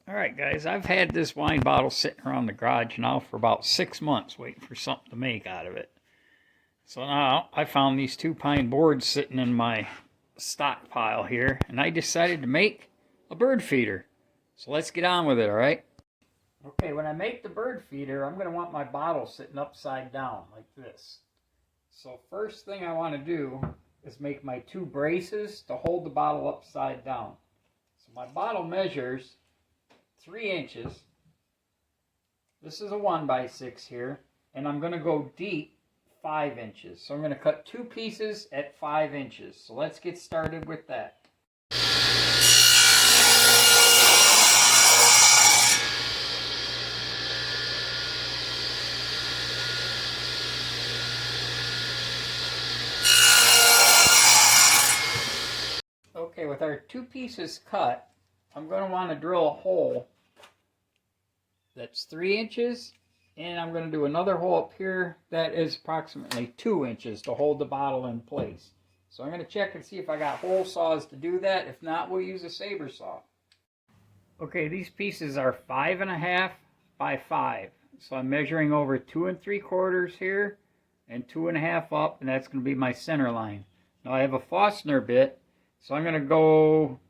Alright guys, I've had this wine bottle sitting around the garage now for about 6 months waiting for something to make out of it. So now I found these 2-pine boards sitting in my stockpile here, and I decided to make a bird feeder. So let's get on with it, alright? Okay, when I make the bird feeder, I'm going to want my bottle sitting upside down like this. So first thing I want to do is make my 2 braces to hold the bottle upside down. So my bottle measures 3 inches. This is a 1x6 here, and I'm going to go deep 5 inches. So I'm going to cut 2 pieces at 5 inches. So let's get started with that. Okay, with our 2 pieces cut, I'm going to want to drill a hole that's 3 inches, and I'm going to do another hole up here that is approximately 2 inches to hold the bottle in place. So I'm going to check and see if I got hole saws to do that. If not, we'll use a saber saw. Okay, these pieces are 5.5 by 5. So I'm measuring over 2 3/4 here and 2.5 up, and that's going to be my center line. Now I have a Forstner bit, so I'm going to go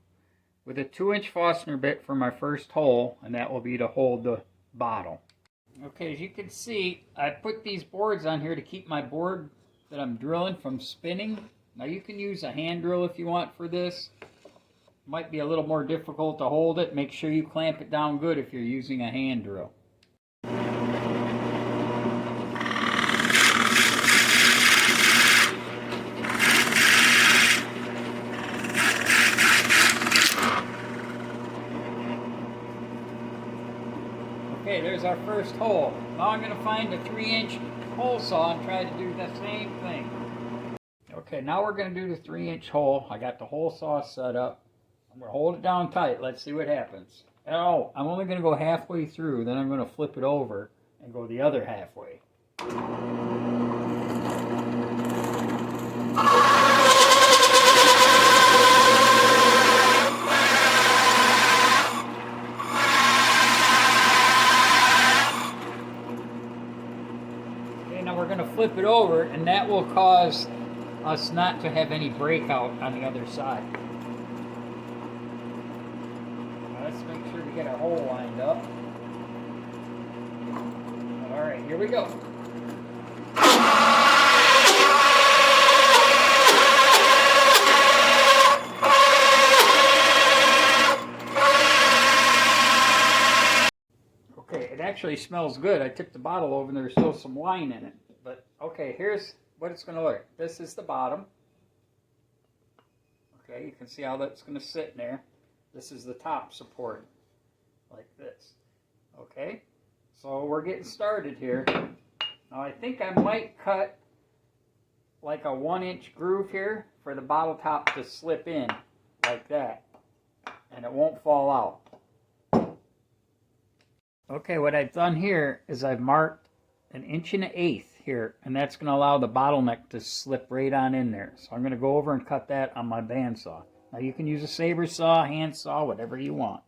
with a 2-inch Forstner bit for my first hole, and that will be to hold the bottle. Okay, as you can see, I put these boards on here to keep my board that I'm drilling from spinning. Now you can use a hand drill if you want for this. Might be a little more difficult to hold it. Make sure you clamp it down good if you're using a hand drill. Okay, there's our first hole. Now I'm going to find a 3-inch hole saw and try to do the same thing. Okay, now we're going to do the 3-inch hole. I got the hole saw set up. I'm going to hold it down tight. Let's see what happens. Oh, I'm only going to go halfway through. Then I'm going to flip it over and go the other halfway. Now we're going to flip it over, and that will cause us not to have any breakout on the other side. Now let's make sure we get our hole lined up. Alright, here we go. Okay, it actually smells good. I tipped the bottle over and there's still some wine in it. But, okay, here's what it's going to look. This is the bottom. Okay, you can see how that's going to sit in there. This is the top support, like this. Okay, so we're getting started here. Now I think I might cut like a 1-inch groove here for the bottle top to slip in, like that. And it won't fall out. Okay, what I've done here is I've marked 1 1/8 here, and that's going to allow the bottleneck to slip right on in there. So I'm going to go over and cut that on my bandsaw. Now you can use a saber saw, hand saw, whatever you want.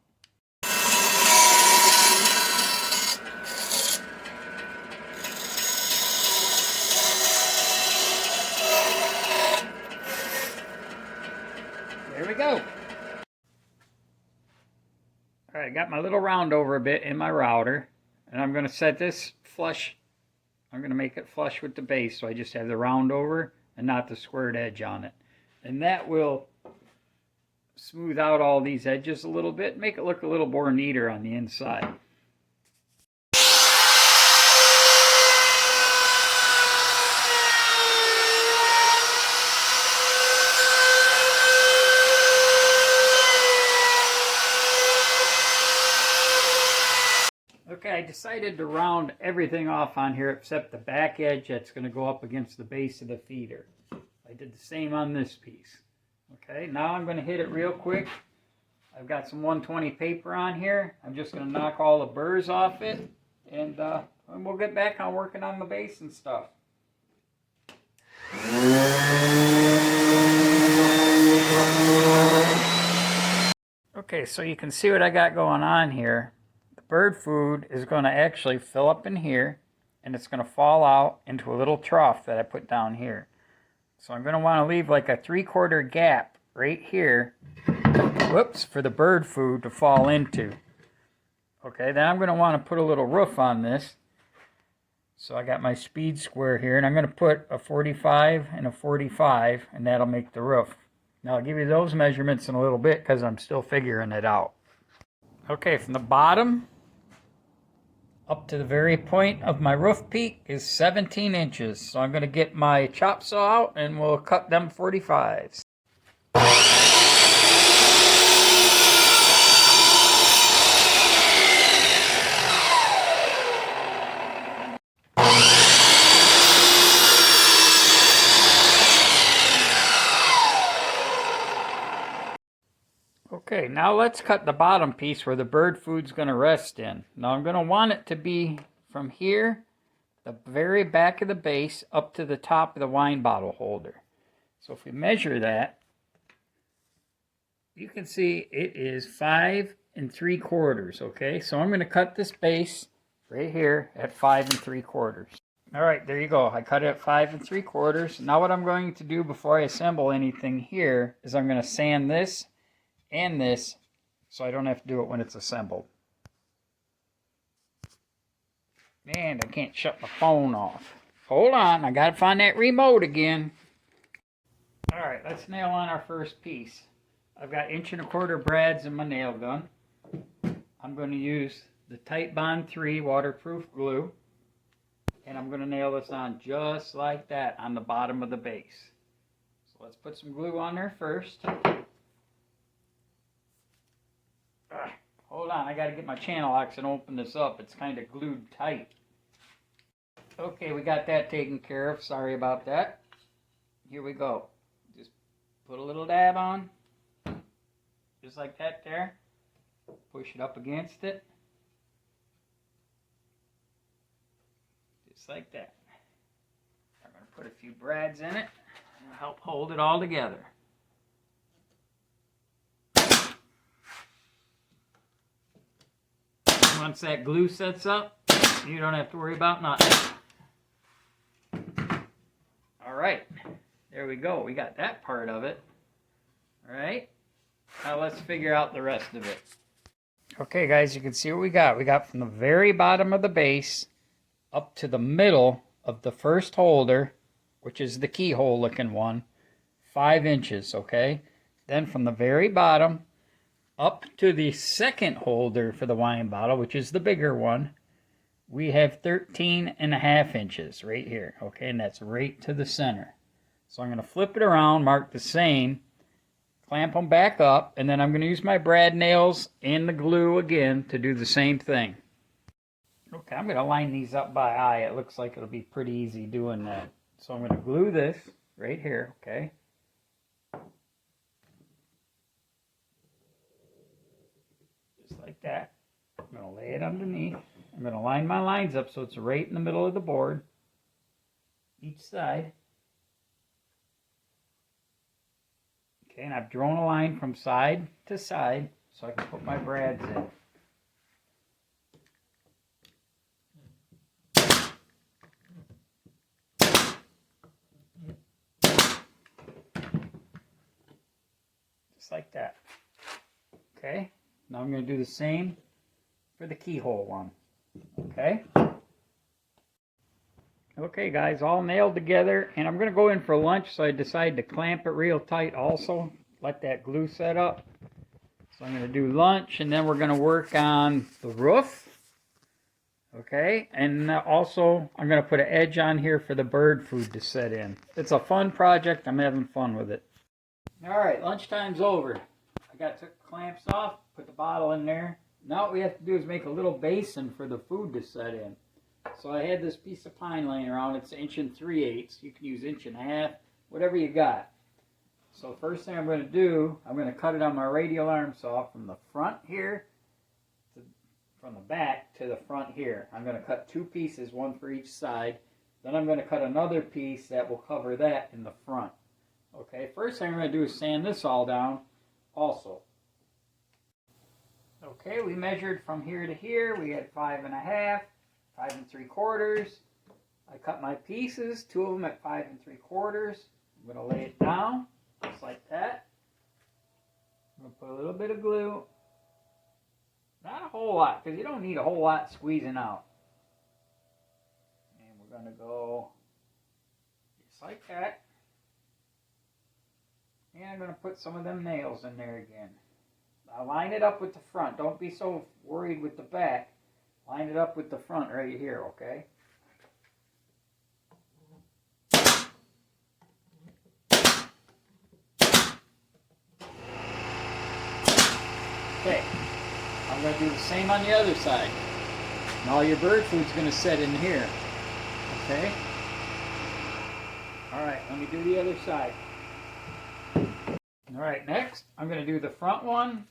There we go. Alright, I got my little round over bit in my router, and I'm going to set this flush. I'm going to make it flush with the base, so I just have the round over and not the squared edge on it. And that will smooth out all these edges a little bit, make it look a little more neater on the inside. Okay, I decided to round everything off on here except the back edge that's going to go up against the base of the feeder. I did the same on this piece. Okay, now I'm going to hit it real quick. I've got some 120 paper on here. I'm just going to knock all the burrs off it, and we'll get back on working on the base and stuff. Okay, so you can see what I got going on here. The bird food is going to actually fill up in here, and it's going to fall out into a little trough that I put down here. So I'm going to want to leave like a 3/4 gap right here, whoops, for the bird food to fall into. Okay, then I'm going to want to put a little roof on this. So I got my speed square here, and I'm going to put a 45 and a 45, and that'll make the roof. Now I'll give you those measurements in a little bit because I'm still figuring it out. Okay, from the bottom up to the very point of my roof peak is 17 inches. So I'm going to get my chop saw out and we'll cut them 45s. Okay, now let's cut the bottom piece where the bird food's going to rest in. Now I'm going to want it to be from here, the very back of the base, up to the top of the wine bottle holder. So if we measure that, you can see it is 5 3/4, okay? So I'm going to cut this base right here at 5 3/4. All right, there you go. I cut it at 5 3/4. Now what I'm going to do before I assemble anything here is I'm going to sand this and this so I don't have to do it when it's assembled. And I can't shut my phone off. Hold on, I gotta find that remote again. Alright, let's nail on our first piece. I've got 1 1/4 brads in my nail gun. I'm going to use the Titebond 3 waterproof glue. And I'm going to nail this on just like that on the bottom of the base. So let's put some glue on there first. Hold on, I gotta get my channel locks and open this up. It's kind of glued tight. Okay, we got that taken care of. Sorry about that. Here we go. Just put a little dab on. Just like that there. Push it up against it. Just like that. I'm going to put a few brads in it and help hold it all together. Once that glue sets up, you don't have to worry about nothing. Alright, there we go. We got that part of it. Alright, now let's figure out the rest of it. Okay guys, you can see what we got. We got from the very bottom of the base up to the middle of the first holder, which is the keyhole looking one, 5 inches, okay? Then from the very bottom up to the second holder for the wine bottle, which is the bigger one, we have 13.5 inches right here, okay? And that's right to the center. So I'm going to flip it around, mark the same, clamp them back up, and then I'm going to use my brad nails and the glue again to do the same thing. Okay, I'm going to line these up by eye. It looks like it'll be pretty easy doing that. So I'm going to glue this right here, okay? Like that. I'm going to lay it underneath. I'm going to line my lines up so it's right in the middle of the board, each side. Okay, and I've drawn a line from side to side so I can put my brads in. Just like that. Okay. Now I'm going to do the same for the keyhole one. Okay? Okay guys, all nailed together, and I'm going to go in for lunch, so I decided to clamp it real tight also. Let that glue set up. So I'm going to do lunch, and then we're going to work on the roof. Okay? And also, I'm going to put an edge on here for the bird food to set in. It's a fun project. I'm having fun with it. Alright, lunchtime's over. Took the clamps off, put the bottle in there. Now what we have to do is make a little basin for the food to set in. So I had this piece of pine laying around. It's 1 3/8. You can use 1.5 inches, whatever you got. So first thing I'm going to do, I'm going to cut it on my radial arm saw from the front here, from the back to the front here. I'm going to cut 2 pieces, one for each side. Then I'm going to cut another piece that will cover that in the front. Okay, first thing I'm going to do is sand this all down also. Okay, we measured from here to here. We had 5.5, 5 3/4. I cut my pieces, 2 of them at 5 3/4. I'm going to lay it down, just like that. I'm going to put a little bit of glue. Not a whole lot, because you don't need a whole lot squeezing out. And we're going to go just like that. And I'm going to put some of them nails in there again. Now line it up with the front. Don't be so worried with the back. Line it up with the front right here, okay? Okay, I'm going to do the same on the other side. And all your bird food's going to set in here, okay? Alright, let me do the other side. Alright, next, I'm going to do the front one.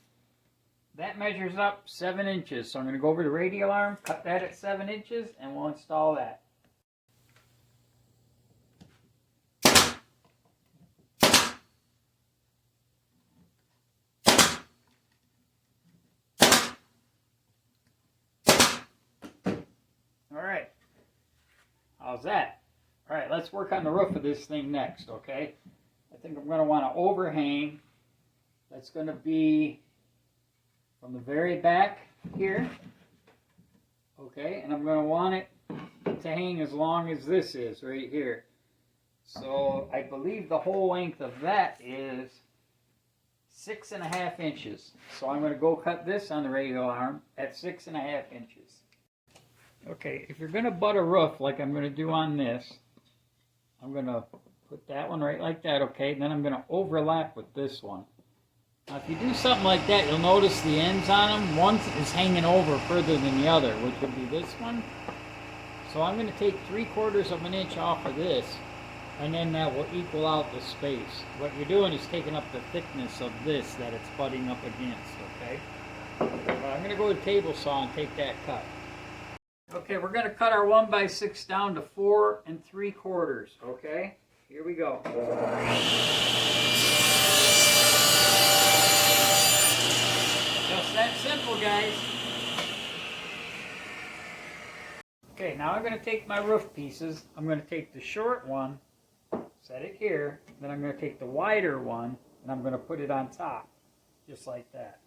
That measures up 7 inches. So I'm going to go over the radial arm, cut that at 7 inches, and we'll install that. Alright, how's that? Alright, let's work on the roof of this thing next, okay? I think I'm going to want to overhang. That's going to be from the very back here, okay? And I'm going to want it to hang as long as this is right here. So I believe the whole length of that is 6.5 inches. So I'm going to go cut this on the radial arm at 6.5 inches. Okay, if you're going to butt a roof like I'm going to do on this, I'm going to put that one right like that, okay? Then I'm going to overlap with this one. Now if you do something like that, you'll notice the ends on them. One is hanging over further than the other, which would be this one. So I'm going to take 3/4 of an inch off of this, and then that will equal out the space. What you're doing is taking up the thickness of this that it's butting up against, okay? I'm going to go to the table saw and take that cut. Okay, we're going to cut our 1x6 down to 4 3/4, okay? Here we go. Just that simple, guys. Okay, now I'm going to take my roof pieces. I'm going to take the short one, set it here, then I'm going to take the wider one, and I'm going to put it on top, just like that.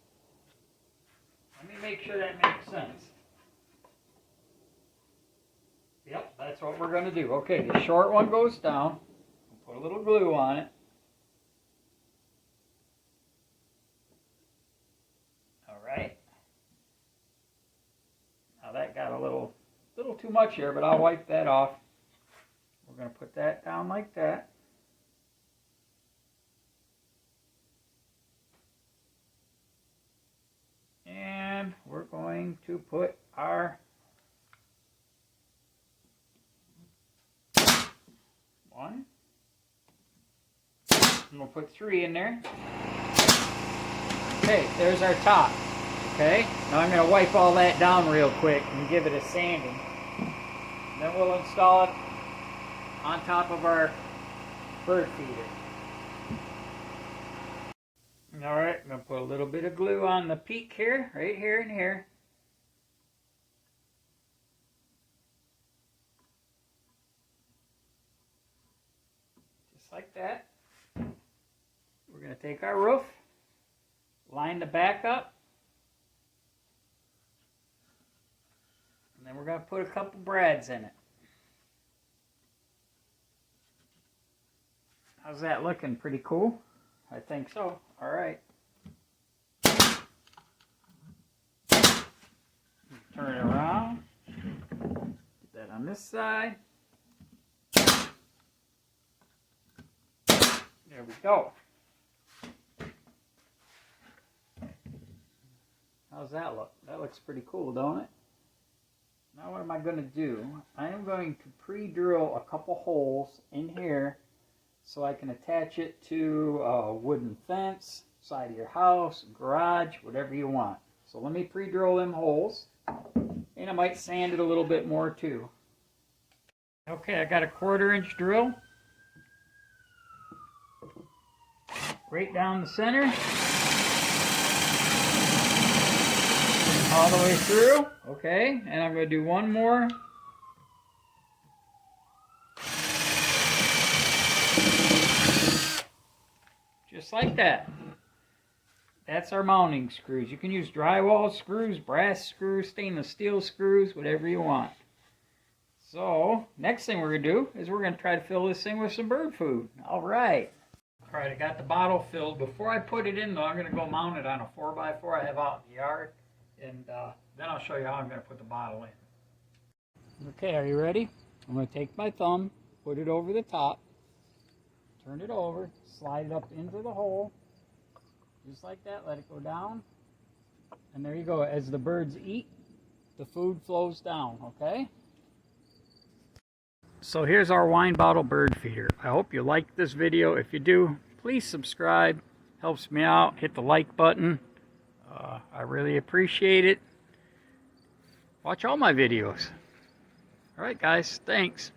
Let me make sure that makes sense. Yep, that's what we're going to do. Okay, the short one goes down. Put a little glue on it. Alright. Now that got a little too much here, but I'll wipe that off. We're going to put that down like that. And we're going to put our one. And we'll put 3 in there. Okay, there's our top. Okay, now I'm going to wipe all that down real quick and give it a sanding. Then we'll install it on top of our bird feeder. Alright, I'm going to put a little bit of glue on the peak here, right here and here. Just like that. We're going to take our roof, line the back up, and then we're going to put a couple brads in it. How's that looking? Pretty cool? I think so. All right. Turn it around. Put that on this side. There we go. How's that look? That looks pretty cool, don't it? Now what am I going to do? I am going to pre-drill a couple holes in here so I can attach it to a wooden fence, side of your house, garage, whatever you want. So let me pre-drill them holes, and I might sand it a little bit more too. Okay, I got a 1/4 inch drill right down the center. all the way through. Okay, and I'm going to do one more. Just like that. That's our mounting screws. You can use drywall screws, brass screws, stainless steel screws, whatever you want. So, next thing we're going to do is we're going to try to fill this thing with some bird food. All right. All right, I got the bottle filled. Before I put it in, though, I'm going to go mount it on a 4x4 I have out in the yard. And then I'll show you how I'm going to put the bottle in. Okay, are you ready? I'm going to take my thumb, put it over the top, turn it over, slide it up into the hole. Just like that, let it go down. And there you go. As the birds eat, the food flows down, okay? So here's our wine bottle bird feeder. I hope you liked this video. If you do, please subscribe. Helps me out. Hit the like button. I really appreciate it. Watch all my videos. All right, guys. Thanks.